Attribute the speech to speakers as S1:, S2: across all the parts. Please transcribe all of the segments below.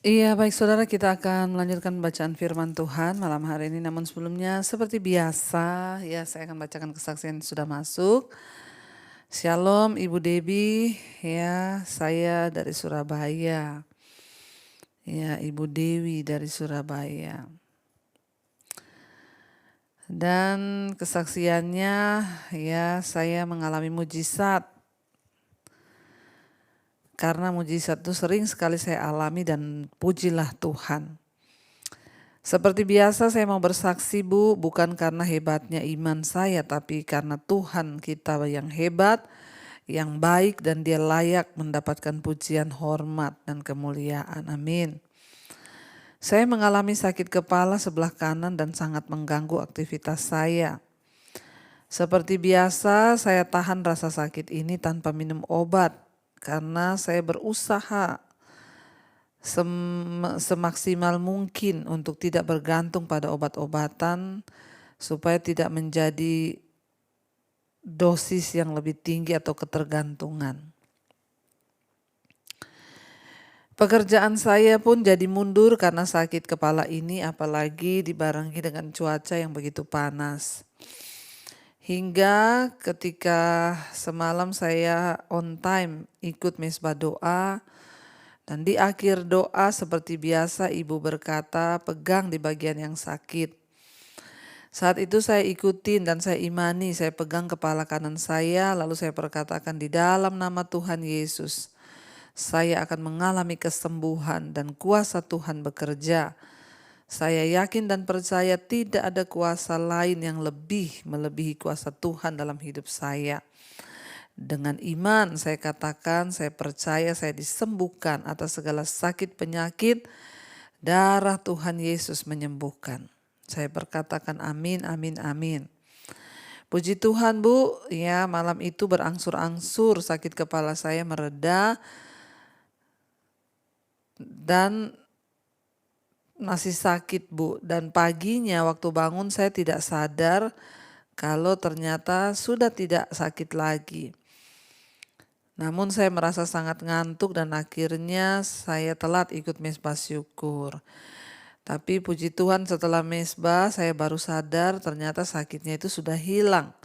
S1: Iya, baik saudara, kita akan melanjutkan bacaan firman Tuhan malam hari ini. Namun sebelumnya, seperti biasa, ya saya akan bacakan kesaksian yang sudah masuk. Shalom Ibu Debi, ya saya dari Surabaya. Ya, Ibu Dewi dari Surabaya. Dan kesaksiannya, ya saya mengalami mujizat. Karena mujizat itu sering sekali saya alami dan pujilah Tuhan. Seperti biasa saya mau bersaksi Bu, bukan karena hebatnya iman saya, tapi karena Tuhan kita yang hebat, yang baik dan Dia layak mendapatkan pujian, hormat dan kemuliaan. Amin. Saya mengalami sakit kepala sebelah kanan dan sangat mengganggu aktivitas saya. Seperti biasa saya tahan rasa sakit ini tanpa minum obat karena saya berusaha semaksimal mungkin untuk tidak bergantung pada obat-obatan supaya tidak menjadi dosis yang lebih tinggi atau ketergantungan. Pekerjaan saya pun jadi mundur karena sakit kepala ini, apalagi dibarengi dengan cuaca yang begitu panas. Hingga ketika semalam saya on time ikut mesbah doa, dan di akhir doa seperti biasa ibu berkata, pegang di bagian yang sakit. Saat itu saya ikutin dan saya imani, saya pegang kepala kanan saya, lalu saya perkatakan di dalam nama Tuhan Yesus, saya akan mengalami kesembuhan dan kuasa Tuhan bekerja. Saya yakin dan percaya tidak ada kuasa lain yang lebih melebihi kuasa Tuhan dalam hidup saya. Dengan iman saya katakan, saya percaya saya disembuhkan atas segala sakit penyakit, darah Tuhan Yesus menyembuhkan. Saya berkatakan amin, amin, amin. Puji Tuhan Bu, ya malam itu berangsur-angsur sakit kepala saya mereda dan masih sakit Bu. Dan paginya waktu bangun saya tidak sadar kalau ternyata sudah tidak sakit lagi. Namun saya merasa sangat ngantuk dan akhirnya saya telat ikut mesbah syukur. Tapi puji Tuhan setelah mesbah saya baru sadar ternyata sakitnya itu sudah hilang.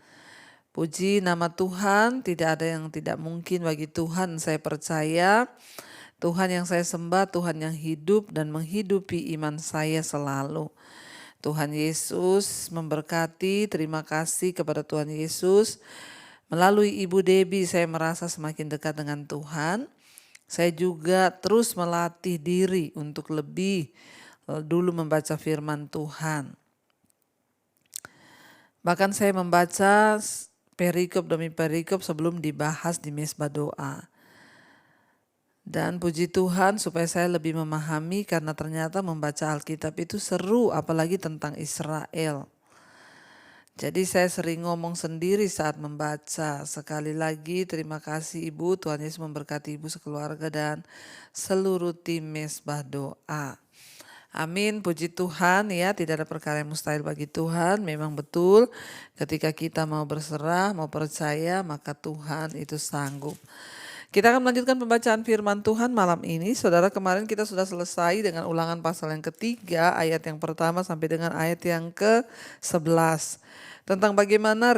S1: Puji nama Tuhan, tidak ada yang tidak mungkin bagi Tuhan. Saya percaya Tuhan yang saya sembah, Tuhan yang hidup dan menghidupi iman saya selalu. Tuhan Yesus memberkati, terima kasih kepada Tuhan Yesus. Melalui Ibu Debi saya merasa semakin dekat dengan Tuhan. Saya juga terus melatih diri untuk lebih dulu membaca firman Tuhan. Bahkan saya membaca perikop demi perikop sebelum dibahas di mesbah doa. Dan puji Tuhan supaya saya lebih memahami karena ternyata membaca Alkitab itu seru apalagi tentang Israel. Jadi saya sering ngomong sendiri saat membaca. Sekali lagi terima kasih Ibu, Tuhan Yesus memberkati Ibu sekeluarga dan seluruh tim mesbah doa. Amin, puji Tuhan ya, tidak ada perkara yang mustahil bagi Tuhan. Memang betul ketika kita mau berserah, mau percaya maka Tuhan itu sanggup. Kita akan melanjutkan pembacaan firman Tuhan malam ini. Saudara, kemarin kita sudah selesai dengan ulangan pasal yang ketiga, ayat yang pertama sampai dengan ayat yang ke-11. Tentang bagaimana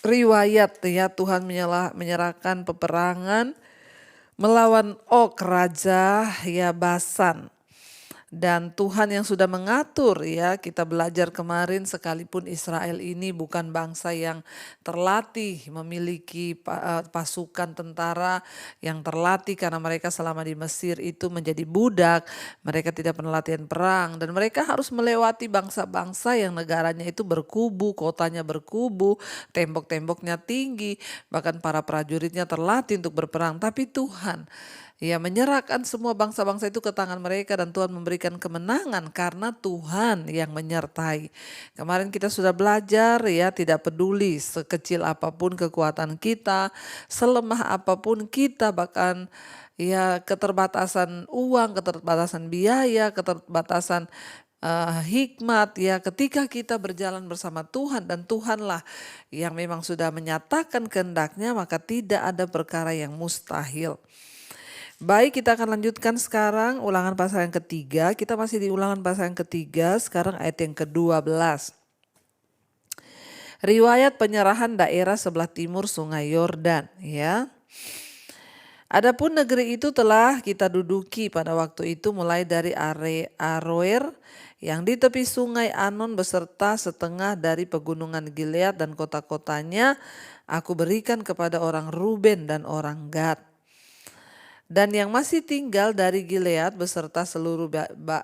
S1: riwayat ya Tuhan menyerahkan peperangan melawan Og Raja ya Basan. Dan Tuhan yang sudah mengatur ya, kita belajar kemarin sekalipun Israel ini bukan bangsa yang terlatih memiliki pasukan tentara yang terlatih karena mereka selama di Mesir itu menjadi budak, mereka tidak pernah latihan perang dan mereka harus melewati bangsa-bangsa yang negaranya itu berkubu, kotanya berkubu, tembok-temboknya tinggi, bahkan para prajuritnya terlatih untuk berperang, tapi Tuhan ya menyerahkan semua bangsa-bangsa itu ke tangan mereka dan Tuhan memberikan kemenangan karena Tuhan yang menyertai. Kemarin kita sudah belajar ya, tidak peduli sekecil apapun kekuatan kita, selemah apapun kita, bahkan ya keterbatasan uang, keterbatasan biaya, keterbatasan hikmat ya, ketika kita berjalan bersama Tuhan dan Tuhanlah yang memang sudah menyatakan kehendaknya, maka tidak ada perkara yang mustahil. Baik, kita akan lanjutkan sekarang ulangan pasal yang ketiga. Kita masih di ulangan pasal yang ketiga, sekarang ayat yang ke-12. Riwayat penyerahan daerah sebelah timur Sungai Yordan, ya. Adapun negeri itu telah kita duduki pada waktu itu mulai dari Aroer yang di tepi sungai Anon beserta setengah dari pegunungan Gilead dan kota-kotanya aku berikan kepada orang Ruben dan orang Gad. Dan yang masih tinggal dari Gilead beserta seluruh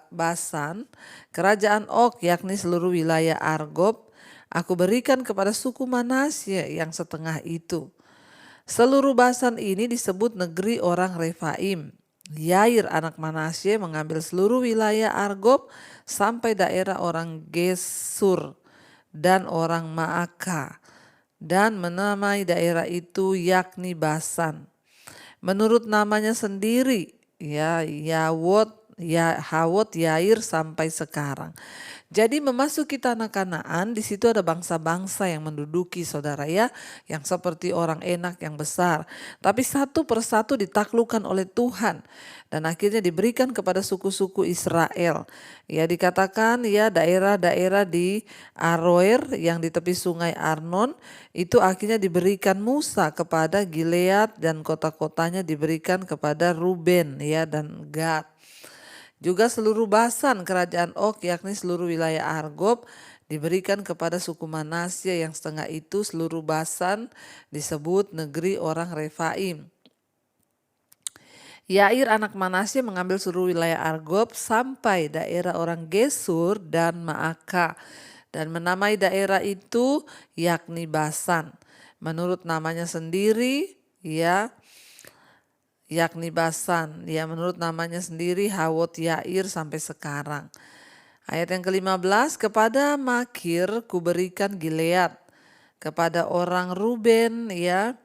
S1: Basan, kerajaan Og yakni seluruh wilayah Argob, aku berikan kepada suku Manasye yang setengah itu. Seluruh Basan ini disebut negeri orang Refaim. Yair anak Manasye mengambil seluruh wilayah Argob sampai daerah orang Gesur dan orang Maaka dan menamai daerah itu yakni Basan. Menurut namanya sendiri, ya Hawot Yair sampai sekarang. Jadi memasuki tanah Kanaan, di situ ada bangsa-bangsa yang menduduki, saudara, ya, yang seperti orang Enak yang besar. Tapi satu persatu ditaklukkan oleh Tuhan dan akhirnya diberikan kepada suku-suku Israel. Ya, dikatakan ya daerah-daerah di Aroer yang di tepi sungai Arnon itu akhirnya diberikan Musa kepada Gilead dan kota-kotanya diberikan kepada Ruben, ya, dan Gad. Juga seluruh Basan kerajaan Og yakni seluruh wilayah Argob diberikan kepada suku Manasye yang setengah itu. Seluruh Basan disebut negeri orang Refaim. Yair anak Manasye mengambil seluruh wilayah Argob sampai daerah orang Gesur dan Maaka dan menamai daerah itu yakni Basan. Menurut namanya sendiri, ya, yakni Basan, ya, menurut namanya sendiri Hawot Yair sampai sekarang. Ayat yang ke-15, kepada Makir kuberikan Gilead, kepada orang Ruben, ya,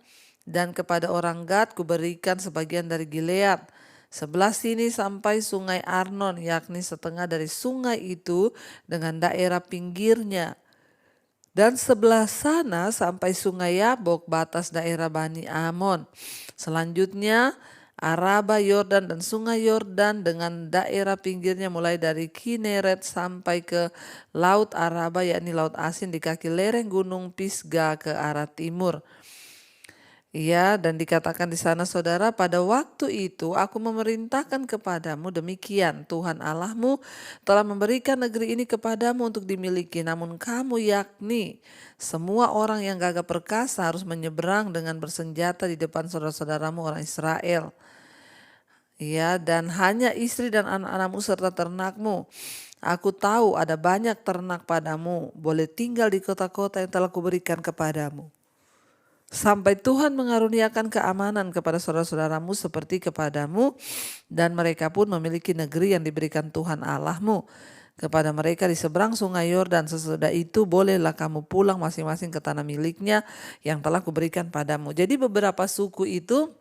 S1: dan kepada orang Gad kuberikan sebagian dari Gilead. Sebelah sini sampai sungai Arnon, yakni setengah dari sungai itu dengan daerah pinggirnya. Dan sebelah sana sampai sungai Yabok, batas daerah Bani Amon. Selanjutnya Araba, Yordan dan sungai Yordan dengan daerah pinggirnya mulai dari Kineret sampai ke Laut Araba yakni Laut Asin di kaki lereng gunung Pisga ke arah timur. Ya, dan dikatakan di sana, saudara, pada waktu itu aku memerintahkan kepadamu demikian, Tuhan Allahmu telah memberikan negeri ini kepadamu untuk dimiliki, namun kamu yakni semua orang yang gagah perkasa harus menyeberang dengan bersenjata di depan saudara-saudaramu orang Israel. Ya, dan hanya istri dan anak-anakmu serta ternakmu. Aku tahu ada banyak ternak padamu, boleh tinggal di kota-kota yang telah kuberikan kepadamu. Sampai Tuhan mengaruniakan keamanan kepada saudara-saudaramu seperti kepadamu, dan mereka pun memiliki negeri yang diberikan Tuhan Allahmu kepada mereka di seberang sungai Yordan. Sesudah itu bolehlah kamu pulang masing-masing ke tanah miliknya yang telah kuberikan padamu. Jadi beberapa suku itu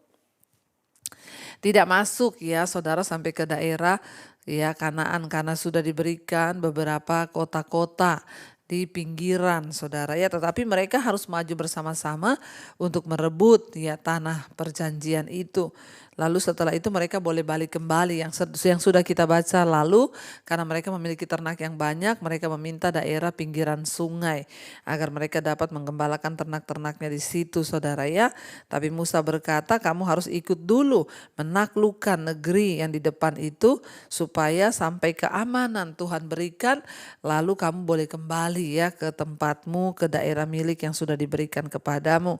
S1: tidak masuk, ya, saudara, sampai ke daerah, ya, Kanaan karena sudah diberikan beberapa kota-kota di pinggiran, saudara, ya, tetapi mereka harus maju bersama-sama untuk merebut, ya, tanah perjanjian itu. Lalu setelah itu mereka boleh balik kembali yang sudah kita baca lalu, karena mereka memiliki ternak yang banyak, mereka meminta daerah pinggiran sungai agar mereka dapat menggembalakan ternak-ternaknya di situ, saudara, ya. Tapi Musa berkata, kamu harus ikut dulu menaklukkan negeri yang di depan itu supaya sampai keamanan Tuhan berikan, lalu kamu boleh kembali, ya, ke tempatmu, ke daerah milik yang sudah diberikan kepadamu.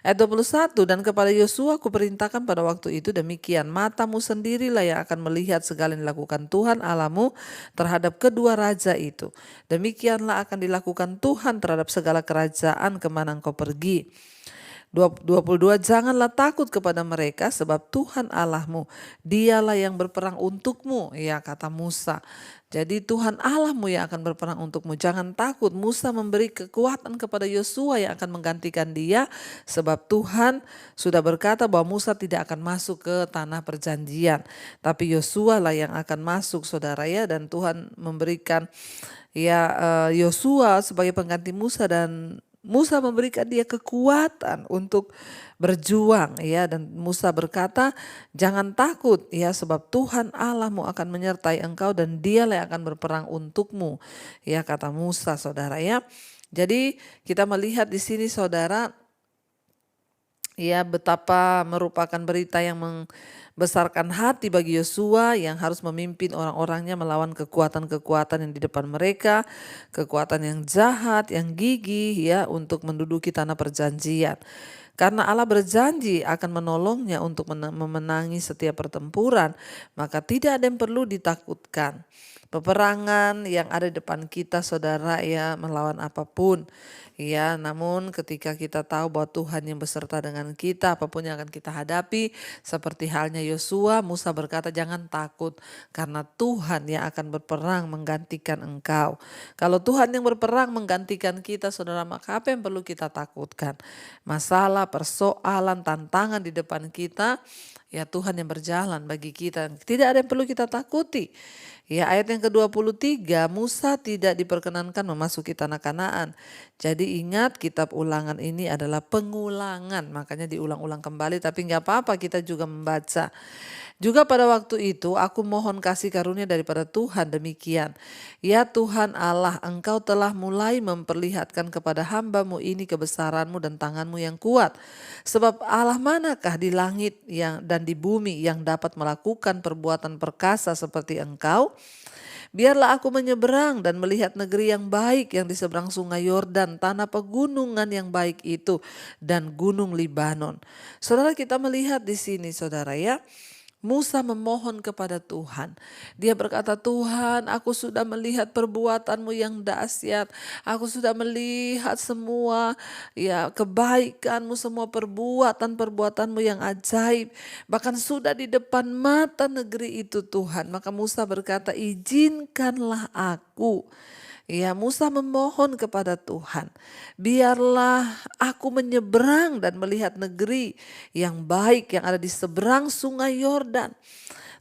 S1: Ayat 21, dan kepada Yosua aku perintahkan pada waktu itu demikian, matamu sendirilah yang akan melihat segala yang dilakukan Tuhan Allahmu terhadap kedua raja itu. Demikianlah akan dilakukan Tuhan terhadap segala kerajaan kemana engkau pergi. 22, janganlah takut kepada mereka sebab Tuhan Allahmu dialah yang berperang untukmu, ya, kata Musa. Jadi Tuhan Allahmu yang akan berperang untukmu, jangan takut. Musa memberi kekuatan kepada Yosua yang akan menggantikan dia, sebab Tuhan sudah berkata bahwa Musa tidak akan masuk ke tanah perjanjian, tapi Yosua lah yang akan masuk, saudara, ya. Dan Tuhan memberikan, ya, Yosua sebagai pengganti Musa dan Musa memberikan dia kekuatan untuk berjuang ya, dan Musa berkata, "Jangan takut ya, sebab Tuhan Allahmu akan menyertai engkau dan Dialah yang akan berperang untukmu." Ya, kata Musa, Saudara ya. Jadi kita melihat di sini Saudara, ya, betapa merupakan berita yang membesarkan hati bagi Yosua yang harus memimpin orang-orangnya melawan kekuatan-kekuatan yang di depan mereka, kekuatan yang jahat, yang gigih ya, untuk menduduki tanah perjanjian. Karena Allah berjanji akan menolongnya untuk memenangi setiap pertempuran, maka tidak ada yang perlu ditakutkan. Peperangan yang ada di depan kita Saudara ya, melawan apapun ya, namun ketika kita tahu bahwa Tuhan yang beserta dengan kita, apapun yang akan kita hadapi, seperti halnya Yosua, Musa berkata, "Jangan takut karena Tuhan yang akan berperang menggantikan engkau." Kalau Tuhan yang berperang menggantikan kita Saudara, maka apa yang perlu kita takutkan? Masalah, persoalan, tantangan di depan kita, ya Tuhan yang berjalan bagi kita. Tidak ada yang perlu kita takuti. Ya, ayat yang ke-23, Musa tidak diperkenankan memasuki tanah Kanaan. Jadi ingat, kitab Ulangan ini adalah pengulangan, makanya diulang-ulang kembali, tapi nggak apa-apa kita juga membaca. Juga pada waktu itu aku mohon kasih karunia daripada Tuhan demikian. Ya Tuhan Allah, Engkau telah mulai memperlihatkan kepada hamba-Mu ini kebesaran-Mu dan tangan-Mu yang kuat. Sebab Allah manakah di langit dan di bumi yang dapat melakukan perbuatan perkasa seperti Engkau? Biarlah aku menyeberang dan melihat negeri yang baik yang di seberang sungai Yordan, tanah pegunungan yang baik itu, dan gunung Libanon. Saudara, kita melihat di sini Saudara ya, Musa memohon kepada Tuhan. Dia berkata, "Tuhan, aku sudah melihat perbuatan-Mu yang dahsyat. Aku sudah melihat semua ya kebaikan-Mu, semua perbuatan-perbuatan-Mu yang ajaib. Bahkan sudah di depan mata negeri itu Tuhan." Maka Musa berkata, "Izinkanlah aku." Ya, Musa memohon kepada Tuhan, "Biarlah aku menyeberang dan melihat negeri yang baik yang ada di seberang sungai Yordan,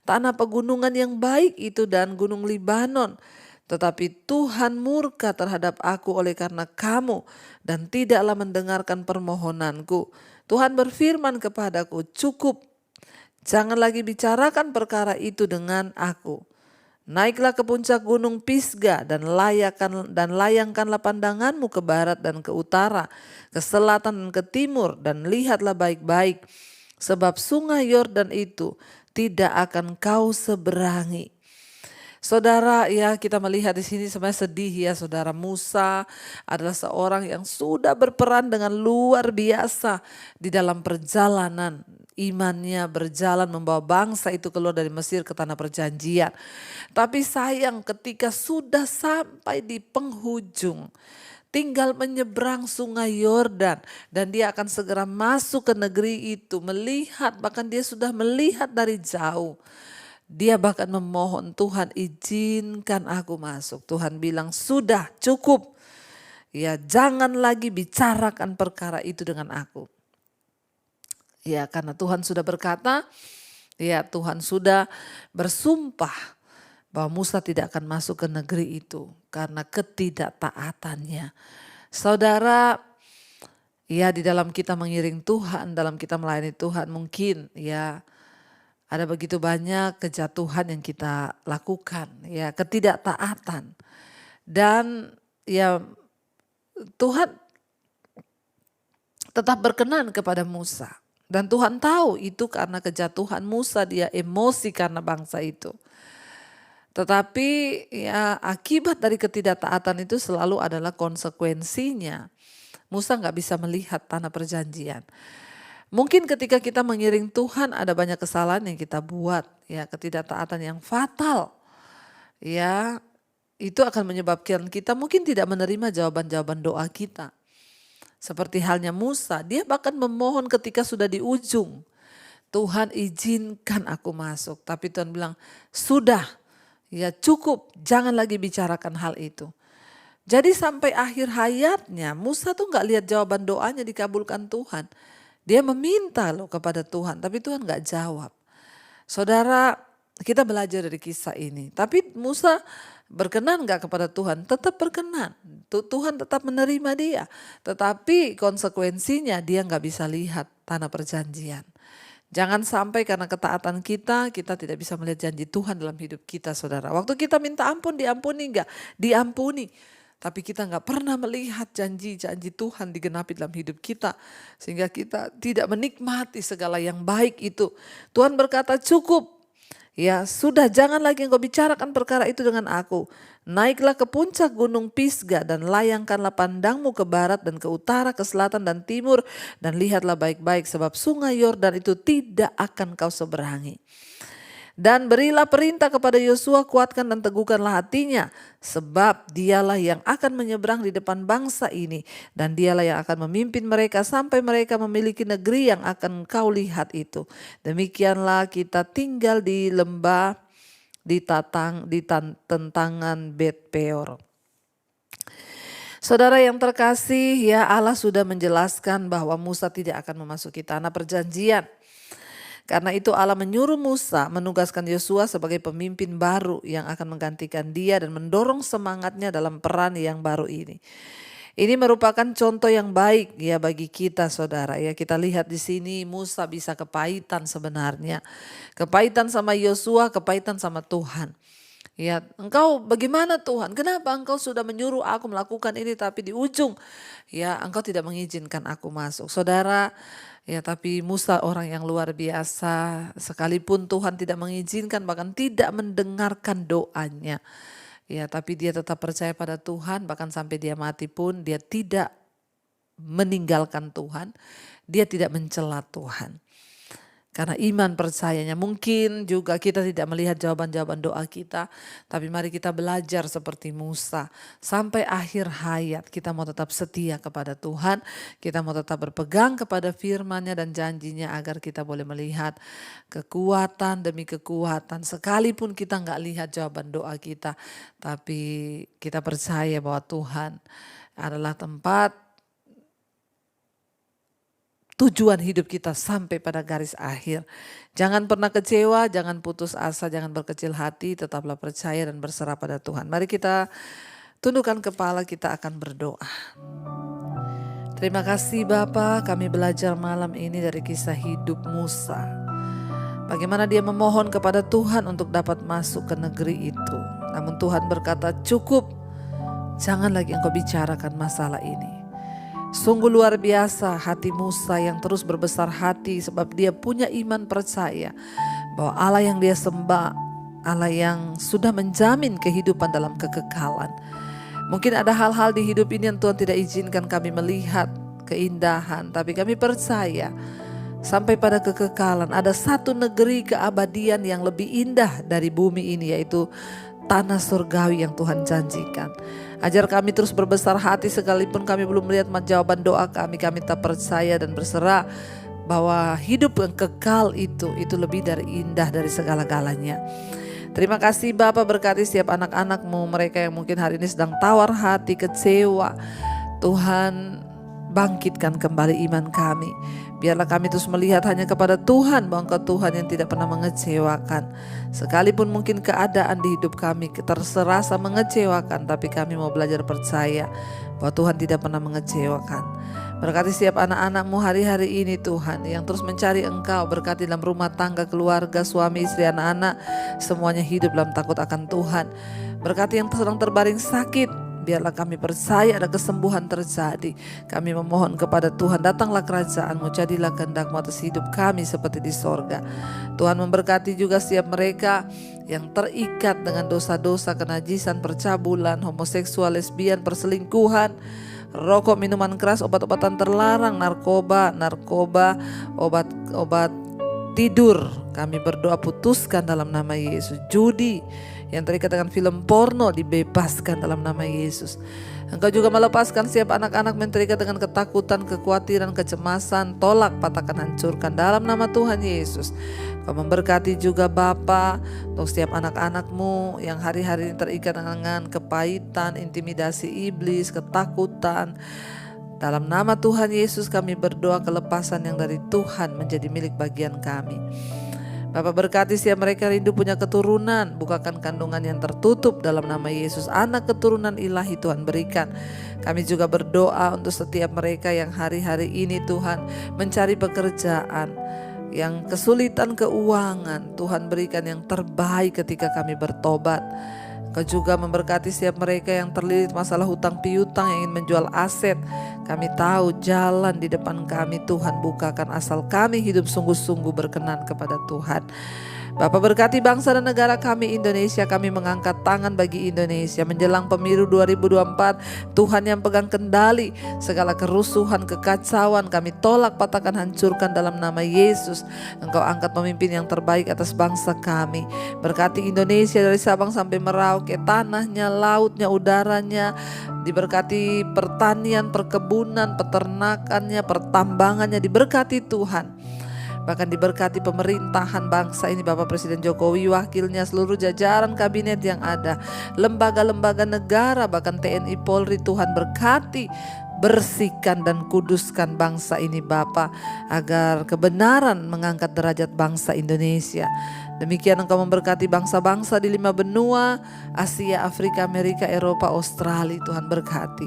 S1: tanah pegunungan yang baik itu dan gunung Libanon. Tetapi Tuhan murka terhadap aku oleh karena kamu dan tidaklah mendengarkan permohonanku." Tuhan berfirman kepadaku, "Cukup, jangan lagi bicarakan perkara itu dengan aku. Naiklah ke puncak gunung Pisga dan layangkanlah pandanganmu ke barat dan ke utara, ke selatan dan ke timur, dan lihatlah baik-baik, sebab sungai Yordan itu tidak akan kau seberangi." Saudara ya, kita melihat di sini sebenarnya sedih ya Saudara. Musa adalah seorang yang sudah berperan dengan luar biasa di dalam perjalanan imannya, berjalan membawa bangsa itu keluar dari Mesir ke tanah perjanjian. Tapi sayang, ketika sudah sampai di penghujung, tinggal menyeberang sungai Yordan dan dia akan segera masuk ke negeri itu, melihat, bahkan dia sudah melihat dari jauh. Dia bahkan memohon, "Tuhan, izinkan aku masuk." Tuhan bilang, "Sudah, cukup. Ya, jangan lagi bicarakan perkara itu dengan aku." Ya, karena Tuhan sudah berkata, ya Tuhan sudah bersumpah bahwa Musa tidak akan masuk ke negeri itu karena ketidaktaatannya. Saudara, ya di dalam kita mengiring Tuhan, dalam kita melayani Tuhan, mungkin ya ada begitu banyak kejatuhan yang kita lakukan, ya ketidaktaatan. Dan ya Tuhan tetap berkenan kepada Musa. Dan Tuhan tahu itu karena kejatuhan Musa, dia emosi karena bangsa itu. Tetapi ya akibat dari ketidaktaatan itu selalu adalah konsekuensinya. Musa nggak bisa melihat tanah perjanjian. Mungkin ketika kita mengiring Tuhan ada banyak kesalahan yang kita buat, ya ketidaktaatan yang fatal. Ya, itu akan menyebabkan kita mungkin tidak menerima jawaban-jawaban doa kita. Seperti halnya Musa, dia bahkan memohon ketika sudah di ujung. "Tuhan, izinkan aku masuk." Tapi Tuhan bilang, "Sudah, ya cukup, jangan lagi bicarakan hal itu." Jadi sampai akhir hayatnya Musa tuh gak lihat jawaban doanya dikabulkan Tuhan. Dia meminta loh kepada Tuhan, tapi Tuhan gak jawab. Saudara, kita belajar dari kisah ini. Tapi Musa Berkenan gak kepada Tuhan? Tetap berkenan. Tuhan tetap menerima dia. Tetapi konsekuensinya dia gak bisa lihat tanah perjanjian. Jangan sampai karena ketaatan kita tidak bisa melihat janji Tuhan dalam hidup kita, saudara. Waktu kita minta ampun, diampuni gak? Diampuni. Tapi kita gak pernah melihat janji-janji Tuhan digenapi dalam hidup kita. Sehingga kita tidak menikmati segala yang baik itu. Tuhan berkata cukup. Ya sudah, jangan lagi engkau bicarakan perkara itu dengan aku. Naiklah ke puncak gunung Pisga dan layangkanlah pandangmu ke barat dan ke utara, ke selatan dan timur. Dan lihatlah baik-baik sebab sungai Yordan itu tidak akan kau seberangi. Dan berilah perintah kepada Yosua, kuatkan dan teguhkanlah hatinya. Sebab dialah yang akan menyeberang di depan bangsa ini. Dan dialah yang akan memimpin mereka sampai mereka memiliki negeri yang akan kau lihat itu. Demikianlah kita tinggal di lembah di tentangan Bet Peor. Saudara yang terkasih, ya Allah sudah menjelaskan bahwa Musa tidak akan memasuki tanah perjanjian. Karena itu Allah menyuruh Musa menugaskan Yosua sebagai pemimpin baru yang akan menggantikan dia dan mendorong semangatnya dalam peran yang baru ini. Ini merupakan contoh yang baik ya bagi kita, saudara. Ya, kita lihat di sini Musa bisa kepahitan sebenarnya. Kepahitan sama Yosua, kepahitan sama Tuhan. Ya, engkau bagaimana Tuhan? Kenapa engkau sudah menyuruh aku melakukan ini tapi di ujung ya engkau tidak mengizinkan aku masuk. Saudara, ya tapi Musa orang yang luar biasa, sekalipun Tuhan tidak mengizinkan bahkan tidak mendengarkan doanya. Ya tapi dia tetap percaya pada Tuhan, bahkan sampai dia mati pun dia tidak meninggalkan Tuhan, dia tidak mencela Tuhan. Karena iman percayanya, mungkin juga kita tidak melihat jawaban-jawaban doa kita. Tapi mari kita belajar seperti Musa. Sampai akhir hayat kita mau tetap setia kepada Tuhan. Kita mau tetap berpegang kepada firman-Nya dan janjinya agar kita boleh melihat kekuatan demi kekuatan. Sekalipun kita nggak lihat jawaban doa kita. Tapi kita percaya bahwa Tuhan adalah tempat tujuan hidup kita sampai pada garis akhir. Jangan pernah kecewa, jangan putus asa, jangan berkecil hati, tetaplah percaya dan berserah pada Tuhan. Mari kita tundukkan kepala, kita akan berdoa. Terima kasih Bapa, kami belajar malam ini dari kisah hidup Musa. Bagaimana dia memohon kepada Tuhan untuk dapat masuk ke negeri itu. Namun Tuhan berkata cukup, jangan lagi engkau bicarakan masalah ini. Sungguh luar biasa hati Musa yang terus berbesar hati sebab dia punya iman percaya bahwa Allah yang dia sembah, Allah yang sudah menjamin kehidupan dalam kekekalan. Mungkin ada hal-hal di hidup ini yang Tuhan tidak izinkan kami melihat keindahan, tapi kami percaya sampai pada kekekalan ada satu negeri keabadian yang lebih indah dari bumi ini, yaitu tanah surgawi yang Tuhan janjikan. Ajar kami terus berbesar hati sekalipun kami belum melihat jawaban doa kami tak percaya dan berserah bahwa hidup yang kekal itu lebih dari indah dari segala-galanya. Terima kasih Bapa, berkati setiap anak-anak-Mu, mereka yang mungkin hari ini sedang tawar hati, kecewa. Tuhan, bangkitkan kembali iman kami. Biarlah kami terus melihat hanya kepada Tuhan, bahwa Engkau Tuhan yang tidak pernah mengecewakan. Sekalipun mungkin keadaan di hidup kami terserasa mengecewakan, tapi kami mau belajar percaya bahwa Tuhan tidak pernah mengecewakan. Berkati setiap anak-anak-Mu hari-hari ini Tuhan, yang terus mencari Engkau. Berkati dalam rumah tangga, keluarga, suami, istri, anak-anak, semuanya hidup dalam takut akan Tuhan. Berkati yang sedang terbaring sakit, biarlah kami percaya ada kesembuhan terjadi. Kami memohon kepada Tuhan, datanglah kerajaan-Mu, jadilah kehendak-Mu atas hidup kami seperti di sorga. Tuhan memberkati juga setiap mereka yang terikat dengan dosa-dosa, kenajisan, percabulan, homoseksual, lesbian, perselingkuhan, rokok, minuman keras, obat-obatan terlarang, narkoba, obat tidur. Kami berdoa putuskan dalam nama Yesus. Judi yang terikat dengan film porno dibebaskan dalam nama Yesus. Engkau juga melepaskan setiap anak-anak yang terikat dengan ketakutan, kekhawatiran, kecemasan. Tolak, patahkan, hancurkan dalam nama Tuhan Yesus. Kau memberkati juga Bapa untuk setiap anak-anak-Mu yang hari-hari ini terikat dengan kepahitan, intimidasi iblis, ketakutan. Dalam nama Tuhan Yesus kami berdoa kelepasan yang dari Tuhan menjadi milik bagian kami. Bapak berkati setiap mereka rindu punya keturunan, bukakan kandungan yang tertutup dalam nama Yesus. Anak keturunan ilahi Tuhan berikan. Kami juga berdoa untuk setiap mereka yang hari-hari ini Tuhan mencari pekerjaan, yang kesulitan keuangan. Tuhan berikan yang terbaik ketika kami bertobat. Kau juga memberkati setiap mereka yang terlilit masalah hutang piutang, yang ingin menjual aset. Kami tahu jalan di depan kami, Tuhan bukakan asal kami hidup sungguh-sungguh berkenan kepada Tuhan. Bapak berkati bangsa dan negara kami Indonesia. Kami mengangkat tangan bagi Indonesia menjelang pemilu 2024. Tuhan yang pegang kendali segala kerusuhan, kekacauan kami tolak, patahkan, hancurkan dalam nama Yesus. Engkau angkat pemimpin yang terbaik atas bangsa kami. Berkati Indonesia dari Sabang sampai Merauke, tanahnya, lautnya, udaranya. Diberkati pertanian, perkebunan, peternakannya, pertambangannya, diberkati Tuhan. Bahkan diberkati pemerintahan bangsa ini, Bapak Presiden Jokowi, wakilnya, seluruh jajaran kabinet yang ada, lembaga-lembaga negara, bahkan TNI Polri. Tuhan berkati, bersihkan dan kuduskan bangsa ini Bapa, agar kebenaran mengangkat derajat bangsa Indonesia. Demikian Engkau memberkati bangsa-bangsa di 5 benua, Asia, Afrika, Amerika, Eropa, Australia. Tuhan berkati.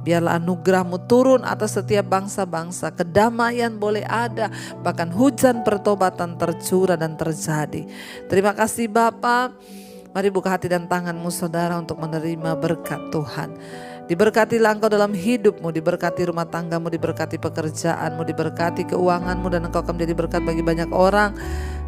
S1: Biarlah anugerah-Mu turun atas setiap bangsa-bangsa. Kedamaian boleh ada, bahkan hujan pertobatan tercurah dan terjadi. Terima kasih Bapa. Mari buka hati dan tanganmu saudara untuk menerima berkat Tuhan. Diberkatilah engkau dalam hidupmu, diberkati rumah tanggamu, diberkati pekerjaanmu, diberkati keuanganmu, dan engkau akan menjadi berkat bagi banyak orang.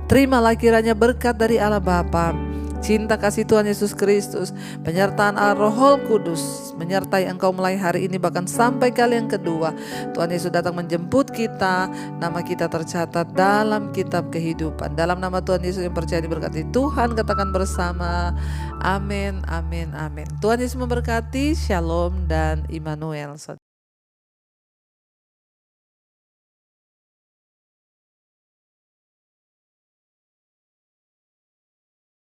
S1: Terimalah kiranya berkat dari Allah Bapa, cinta kasih Tuhan Yesus Kristus, penyertaan Allah Roh Kudus menyertai engkau mulai hari ini bahkan sampai kali yang kedua. Tuhan Yesus datang menjemput kita, nama kita tercatat dalam kitab kehidupan. Dalam nama Tuhan Yesus yang percaya diberkati Tuhan, katakan bersama, amin, amin, amin. Tuhan Yesus memberkati. Shalom dan Immanuel.